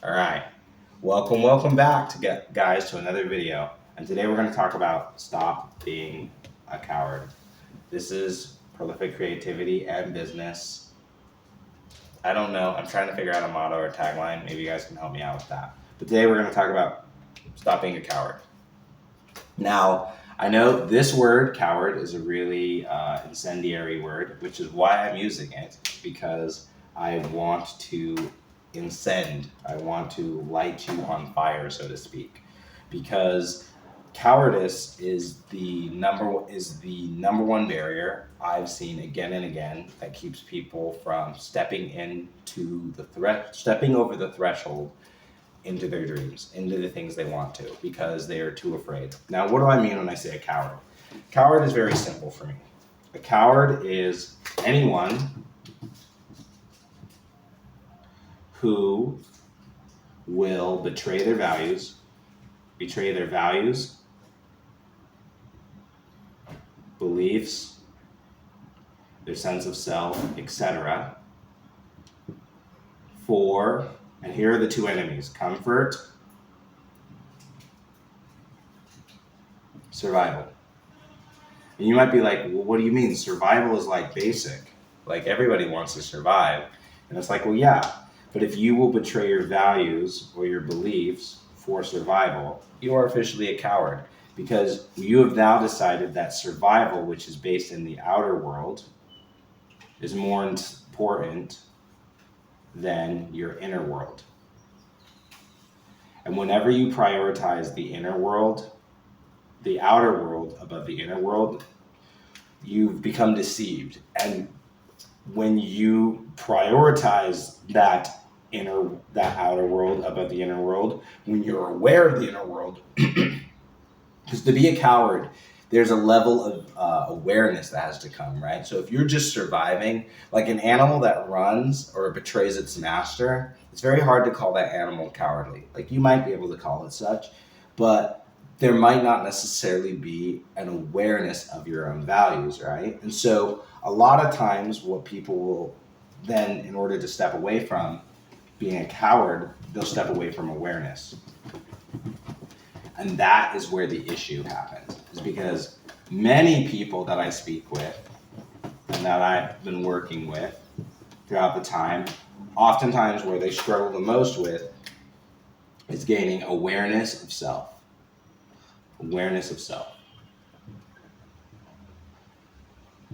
All right, welcome back guys to another video. And today we're going to talk about stop being a coward. This is prolific creativity and business. I don't know. I'm trying to figure out a motto or tagline. Maybe you guys can help me out with that. But today we're going to talk about stop being a coward. Now, I know this word, coward, is a really incendiary word, which is why I'm using it, because I want to incend. I want to light you on fire, so to speak, because cowardice is the number one barrier I've seen again and again that keeps people from stepping over the threshold into their dreams, into the things they want to, because they are too afraid. Now, what do I mean when I say a coward? Coward is very simple for me. A coward is anyone who will betray their values, beliefs, their sense of self, etc. And here are the two enemies: comfort, survival. And you might be like, well, what do you mean? Survival is like basic. Like everybody wants to survive. And it's like, well, yeah. But if you will betray your values or your beliefs for survival, you are officially a coward, because you have now decided that survival, which is based in the outer world, is more important than your inner world. And whenever you prioritize the inner world, the outer world above the inner world, you've become deceived. And when you prioritize that outer world above the inner world, when you're aware of the inner world, because to be a coward, there's a level of awareness that has to come, right? So if you're just surviving, like an animal that runs or betrays its master, it's very hard to call that animal cowardly. Like you might be able to call it such, but there might not necessarily be an awareness of your own values, right? And so a lot of times what people will then, in order to step away from being a coward, they'll step away from awareness. And that is where the issue happens, is because many people that I speak with and that I've been working with throughout the time, oftentimes where they struggle the most with is gaining awareness of self. Awareness of self.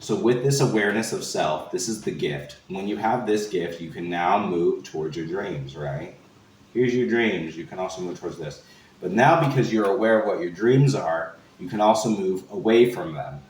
So with this awareness of self, this is the gift. When you have this gift, you can now move towards your dreams, right? Here's your dreams. You can also move towards this. But now, because you're aware of what your dreams are, you can also move away from them.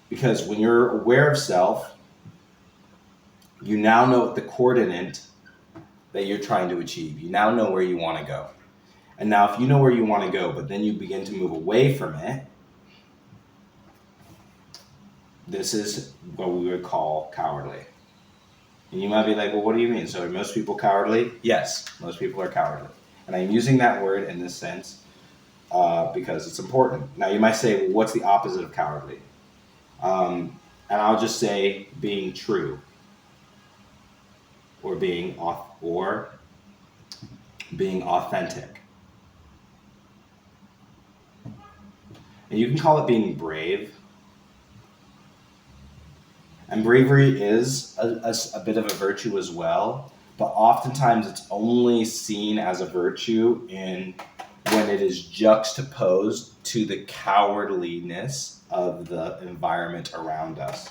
Because when you're aware of self, you now know the coordinate that you're trying to achieve. You now know where you want to go. And now if you know where you want to go, but then you begin to move away from it, this is what we would call cowardly. And you might be like, well, what do you mean? So are most people cowardly? Yes, most people are cowardly. And I'm using that word in this sense because it's important. Now you might say, well, what's the opposite of cowardly? And I'll just say being true, or being authentic. And you can call it being brave. And bravery is a bit of a virtue as well, but oftentimes it's only seen as a virtue when it is juxtaposed to the cowardliness of the environment around us.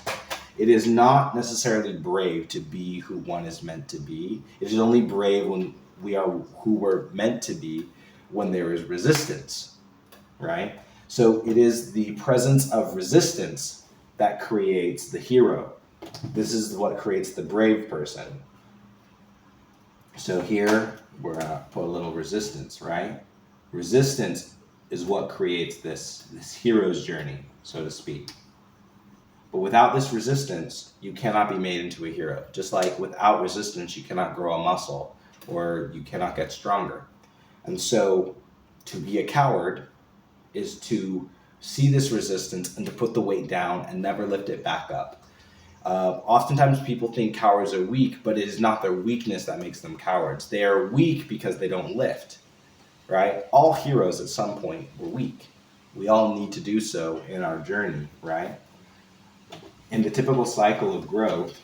It is not necessarily brave to be who one is meant to be. It is only brave when we are who we're meant to be, when there is resistance, right? So it is the presence of resistance that creates the hero. This is what creates the brave person. So here we're gonna put a little resistance, right? Resistance is what creates this hero's journey, so to speak. But without this resistance, you cannot be made into a hero. Just like without resistance, you cannot grow a muscle or you cannot get stronger. And so to be a coward is to see this resistance and to put the weight down and never lift it back up. Oftentimes people think cowards are weak, but it is not their weakness that makes them cowards. They are weak because they don't lift, right? All heroes at some point were weak. We all need to do so in our journey, right? In the typical cycle of growth,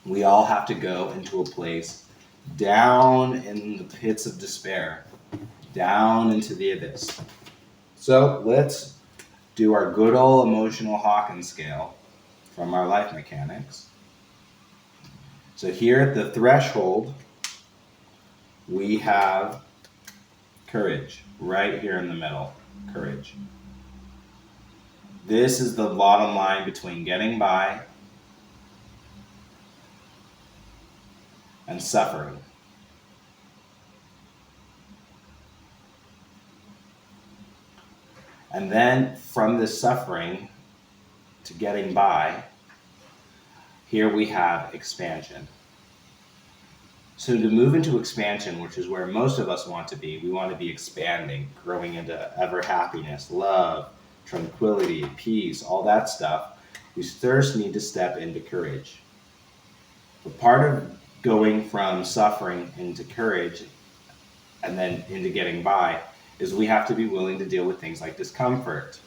we all have to go into a place down in the pits of despair, down into the abyss. So let's do our good old emotional Hawkins scale from our life mechanics. So here at the threshold, we have courage, right here in the middle, courage. This is the bottom line between getting by and suffering. And then from this suffering to getting by, here we have expansion. So to move into expansion, which is where most of us want to be, we want to be expanding, growing into ever happiness, love, tranquility, peace, all that stuff. We first need to step into courage. But part of going from suffering into courage and then into getting by is we have to be willing to deal with things like discomfort.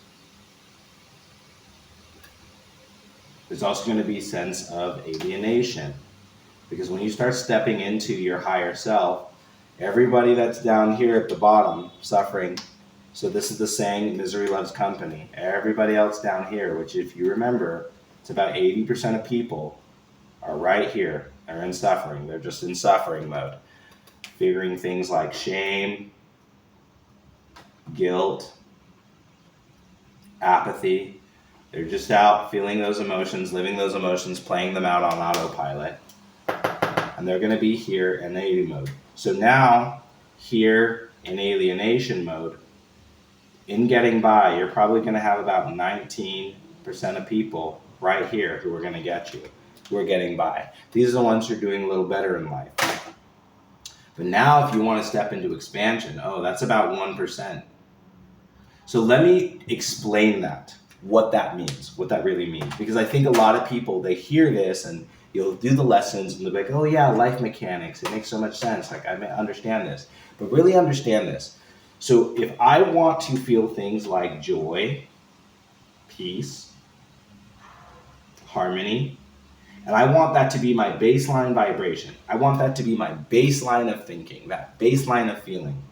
There's also going to be a sense of alienation, because when you start stepping into your higher self, everybody that's down here at the bottom suffering, so this is the saying, misery loves company. Everybody else down here, which if you remember, it's about 80% of people are right here. They're in suffering. They're just in suffering mode, figuring things like shame, guilt, apathy. They're just out feeling those emotions, living those emotions, playing them out on autopilot. And they're going to be here in alien mode. So now, here in alienation mode, in getting by, you're probably going to have about 19% of people right here who are going to get you, who are getting by. These are the ones who are doing a little better in life. But now if you want to step into expansion, that's about 1%. So let me explain that, what that means, what that really means. Because I think a lot of people, they hear this and you'll do the lessons and they'll be like, oh yeah, life mechanics, it makes so much sense. Like, I understand this. But really understand this. So if I want to feel things like joy, peace, harmony, and I want that to be my baseline vibration, I want that to be my baseline of thinking, that baseline of feeling.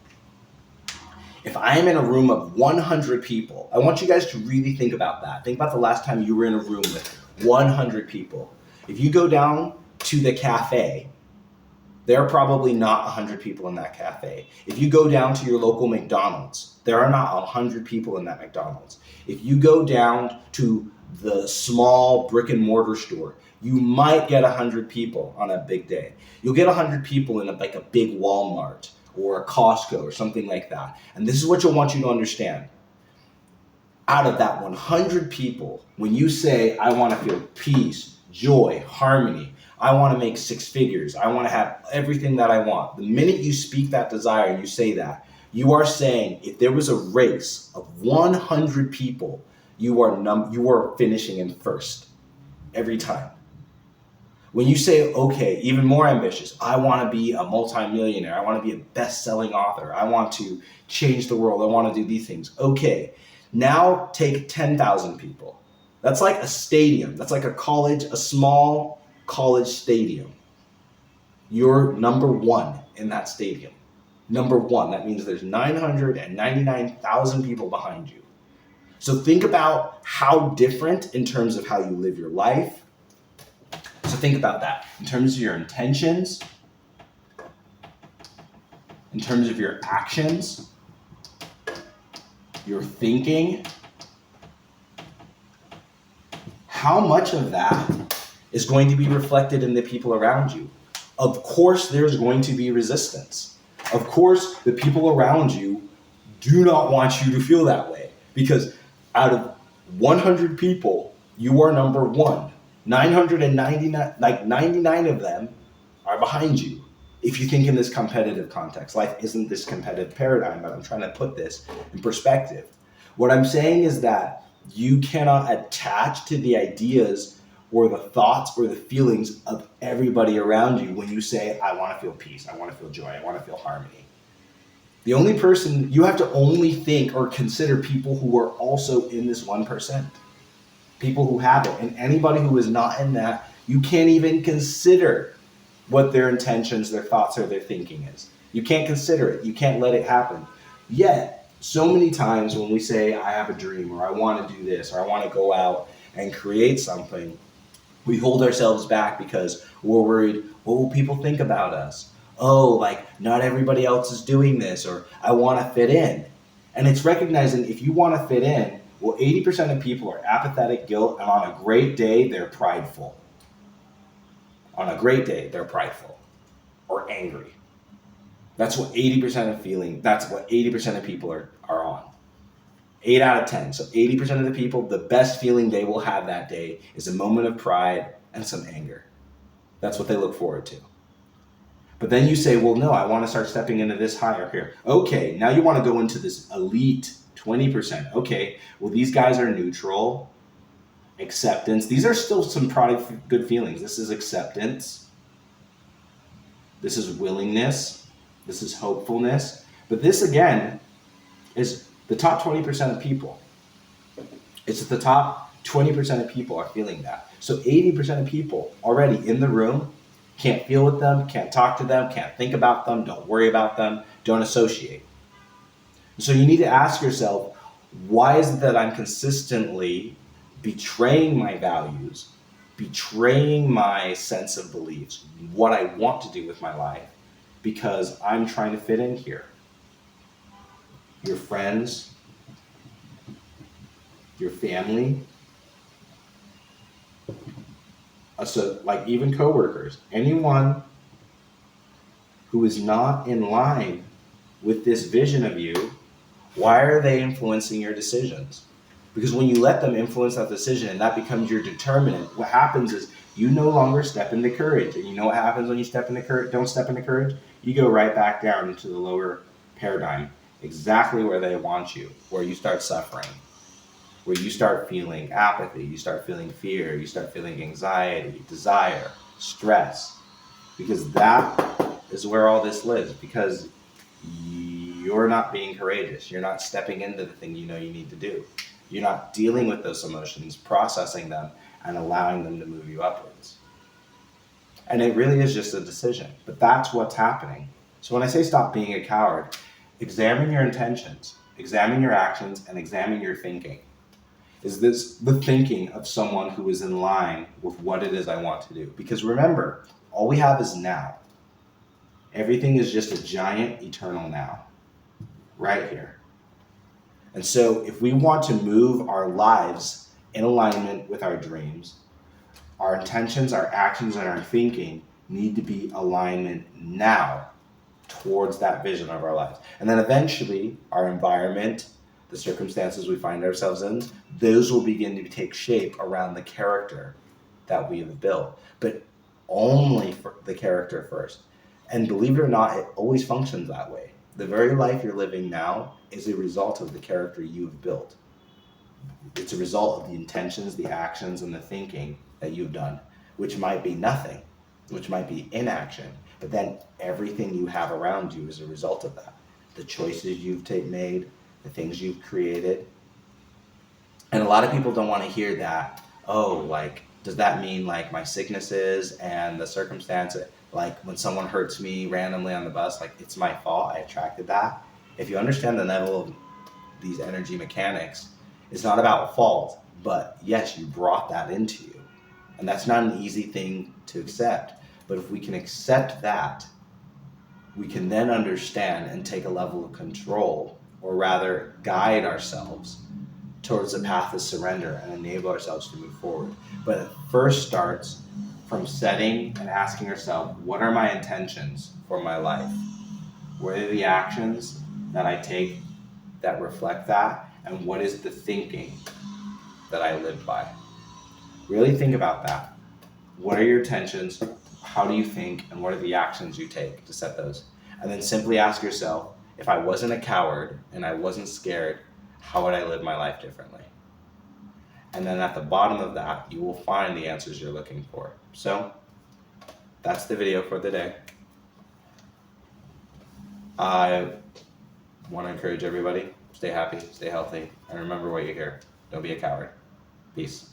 If I am in a room of 100 people, I want you guys to really think about that. Think about the last time you were in a room with 100 people. If you go down to the cafe, there are probably not 100 people in that cafe. If you go down to your local McDonald's, there are not 100 people in that McDonald's. If you go down to the small brick and mortar store, you might get 100 people on a big day. You'll get 100 people in a big Walmart or a Costco or something like that. And this is what I want you to understand. Out of that 100 people, when you say, I want to feel peace, joy, harmony, I want to make six figures, I want to have everything that I want. The minute you speak that desire and you say that, you are saying, if there was a race of 100 people, you are finishing in first every time. When you say, okay, even more ambitious, I want to be a multimillionaire, I want to be a best-selling author, I want to change the world, I want to do these things. Okay, now take 10,000 people. That's like a stadium. That's like a small college stadium. You're number one in that stadium. Number one. That means there's 999,000 people behind you. So think about how different in terms of how you live your life. So think about that in terms of your intentions, in terms of your actions, your thinking. How much of that is going to be reflected in the people around you? Of course, there's going to be resistance. Of course, the people around you do not want you to feel that way, because out of 100 people, you are number one. 999, 99 of them are behind you. If you think in this competitive context, life isn't this competitive paradigm, but I'm trying to put this in perspective. What I'm saying is that you cannot attach to the ideas or the thoughts or the feelings of everybody around you when you say, I want to feel peace, I want to feel joy, I want to feel harmony. The only person, you have to only think or consider people who are also in this 1%. People who have it. And anybody who is not in that, you can't even consider what their intentions, their thoughts, or their thinking is. You can't consider it. You can't let it happen. Yet, so many times when we say, I have a dream, or I want to do this, or I want to go out and create something, we hold ourselves back because we're worried, what will people think about us? Oh, like not everybody else is doing this, or I want to fit in. And it's recognizing if you want to fit in, well, 80% of people are apathetic, guilt, and on a great day, they're prideful. On a great day, they're prideful or angry. That's what 80% of people are on. 8 out of 10. So 80% of the people, the best feeling they will have that day is a moment of pride and some anger. That's what they look forward to. But then you say, well, no, I want to start stepping into this higher here. Okay, now you want to go into this elite 20%. Okay, well, these guys are neutral, acceptance. These are still some product good feelings. This is acceptance. This is willingness. This is hopefulness. But this, again, is the top 20% of people. It's the top 20% of people are feeling that. So 80% of people already in the room can't feel with them, can't talk to them, can't think about them, don't worry about them, don't associate. So you need to ask yourself, why is it that I'm consistently betraying my values, betraying my sense of beliefs, what I want to do with my life, because I'm trying to fit in here? Your friends, your family, so like even coworkers, anyone who is not in line with this vision of you, why are they influencing your decisions? Because when you let them influence that decision and that becomes your determinant, what happens is you no longer step into courage. And you know what happens when you don't step into courage? You go right back down into the lower paradigm, exactly where they want you, where you start suffering, where you start feeling apathy, you start feeling fear, you start feeling anxiety, desire, stress, because that is where all this lives, because you're not being courageous. You're not stepping into the thing you know you need to do. You're not dealing with those emotions, processing them, and allowing them to move you upwards. And it really is just a decision, but that's what's happening. So when I say stop being a coward, examine your intentions, examine your actions, and examine your thinking. Is this the thinking of someone who is in line with what it is I want to do? Because remember, all we have is now. Everything is just a giant eternal now, right here. And so if we want to move our lives in alignment with our dreams, our intentions, our actions, and our thinking need to be alignment now towards that vision of our lives. And then eventually our environment, the circumstances we find ourselves in, those will begin to take shape around the character that we have built, but only for the character first. And believe it or not, it always functions that way. The very life you're living now is a result of the character you have built. It's a result of the intentions, the actions, and the thinking that you've done, which might be nothing, which might be inaction, but then everything you have around you is a result of that. The choices you've made, the things you've created. And a lot of people don't want to hear that. Oh, like, does that mean like my sicknesses and the circumstance, like when someone hurts me randomly on the bus, like it's my fault, I attracted that? If you understand the level of these energy mechanics, it's not about fault, but yes, you brought that into you. And that's not an easy thing to accept. But if we can accept that, we can then understand and take a level of control, or rather guide ourselves towards the path of surrender and enable ourselves to move forward. But it first starts from setting and asking yourself, what are my intentions for my life? What are the actions that I take that reflect that? And what is the thinking that I live by? Really think about that. What are your intentions? How do you think? And what are the actions you take to set those? And then simply ask yourself, if I wasn't a coward and I wasn't scared, how would I live my life differently? And then at the bottom of that, you will find the answers you're looking for. So that's the video for the day. I want to encourage everybody, stay happy, stay healthy, and remember why you're here. Don't be a coward. Peace.